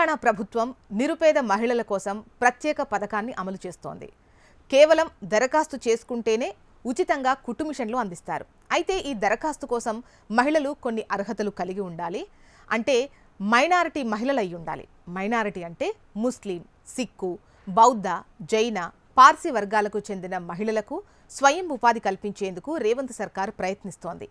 తెలంగాణ ప్రభుత్వం నిరుపేద మహిళల కోసం ప్రత్యేక పథకాన్ని అమలు చేస్తోంది. కేవలం దరఖాస్తు చేసుకుంటేనే ఉచితంగా కుట్టు మిషన్లు అందిస్తారు. అయితే ఈ దరఖాస్తు కోసం మహిళలు కొన్ని అర్హతలు కలిగి ఉండాలి. అంటే మైనారిటీ మహిళలు అయి ఉండాలి. మైనారిటీ అంటే ముస్లిం, సిక్కు, బౌద్ధ, జైన, పార్సీ వర్గాలకు చెందిన మహిళలకు స్వయం ఉపాధి కల్పించేందుకు రేవంత్ సర్కార్ ప్రయత్నిస్తోంది.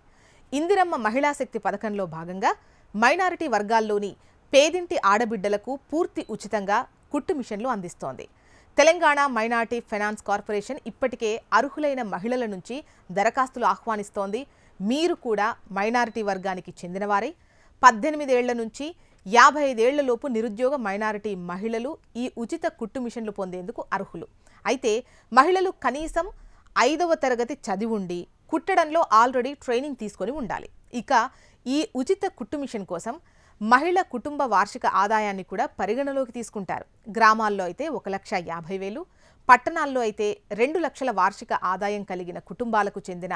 ఇందిరమ్మ మహిళా శక్తి పథకంలో భాగంగా మైనారిటీ వర్గాల్లోని పేదింటి ఆడబిడ్డలకు పూర్తి ఉచితంగా కుట్టు మిషన్లు అందిస్తోంది. తెలంగాణ మైనారిటీ ఫైనాన్స్ కార్పొరేషన్ ఇప్పటికే అర్హులైన మహిళల నుంచి దరఖాస్తులు ఆహ్వానిస్తోంది. మీరు కూడా మైనారిటీ వర్గానికి చెందినవారే 18 ఏళ్ల నుంచి 55 ఏళ్లలోపు నిరుద్యోగ మైనారిటీ మహిళలు ఈ ఉచిత కుట్టు మిషన్లు పొందేందుకు అర్హులు. అయితే మహిళలు కనీసం 5వ తరగతి చదివి ఉండి కుట్టడంలో ఆల్రెడీ ట్రైనింగ్ తీసుకొని ఉండాలి. ఇక ఈ ఉచిత కుట్టు మిషన్ కోసం మహిళ కుటుంబ వార్షిక ఆదాయాన్ని కూడా పరిగణలోకి తీసుకుంటారు. గ్రామాల్లో అయితే 1,50,000, పట్టణాల్లో అయితే 2 లక్షల వార్షిక ఆదాయం కలిగిన కుటుంబాలకు చెందిన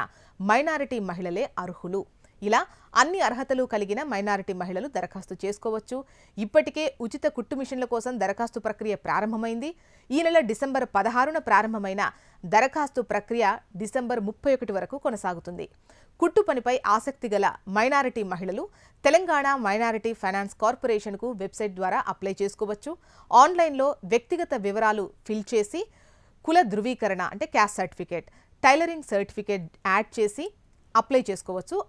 మైనారిటీ మహిళలే అర్హులు. ఇలా అన్ని అర్హతలు కలిగిన మైనారిటీ మహిళలు దరఖాస్తు చేసుకోవచ్చు. ఇప్పటికే ఉచిత కుట్టు మిషన్ల కోసం దరఖాస్తు ప్రక్రియ ప్రారంభమైంది. ఈ నెల డిసెంబర్ 16న ప్రారంభమైన దరఖాస్తు ప్రక్రియ డిసెంబర్ 31 వరకు కొనసాగుతుంది. కుట్టు పనిపై ఆసక్తి గల మైనారిటీ మహిళలు తెలంగాణ మైనారిటీ ఫైనాన్స్ కార్పొరేషన్కు వెబ్సైట్ ద్వారా అప్లై చేసుకోవచ్చు. ఆన్లైన్లో వ్యక్తిగత వివరాలు ఫిల్ చేసి కుల ధృవీకరణ అంటే caste certificate, tailoring certificate add చేసి అప్లై చేసుకోవచ్చు.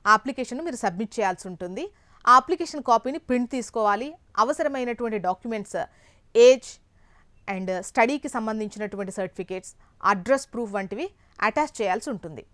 ఆ అప్లికేషన్ను మీరు సబ్మిట్ చేయాల్సి ఉంటుంది. ఆ అప్లికేషన్ కాపీని ప్రింట్ తీసుకోవాలి. అవసరమైనటువంటి డాక్యుమెంట్స్ ఏజ్ అండ్ స్టడీకి సంబంధించినటువంటి సర్టిఫికేట్స్, అడ్రస్ ప్రూఫ్ వంటివి అటాచ్ చేయాల్సి ఉంటుంది.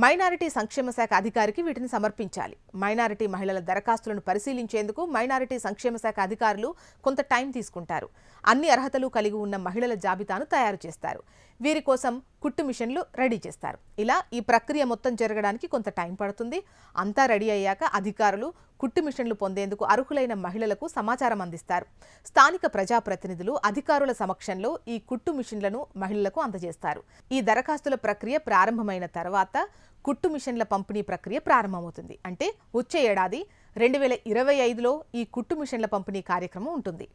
మైనారిటీ సంక్షేమ శాఖ అధికారికి వీటిని సమర్పించాలి. మైనారిటీ మహిళల దరఖాస్తులను పరిశీలించేందుకు మైనారిటీ సంక్షేమ శాఖ అధికారులు కొంత టైం తీసుకుంటారు. అన్ని అర్హతలు కలిగి ఉన్న మహిళల జాబితాను తయారు చేస్తారు. వీరి కోసం కుట్టు మిషన్లు రెడీ చేస్తారు. ఇలా ఈ ప్రక్రియ మొత్తం జరగడానికి కొంత టైం పడుతుంది. అంతా రెడీ అయ్యాక అధికారులు కుట్టు మిషన్లు పొందేందుకు అర్హులైన మహిళలకు సమాచారం అందిస్తారు. స్థానిక ప్రజాప్రతినిధులు అధికారుల సమక్షంలో ఈ కుట్టు మిషన్లను మహిళలకు అందజేస్తారు. ఈ దరఖాస్తుల ప్రక్రియ ప్రారంభమైన తర్వాత కుట్టు మిషన్ల పంపిణీ ప్రక్రియ ప్రారంభమవుతుంది. అంటే వచ్చే ఏడాది 2025లో ఈ కుట్టు మిషన్ల పంపిణీ కార్యక్రమం ఉంటుంది.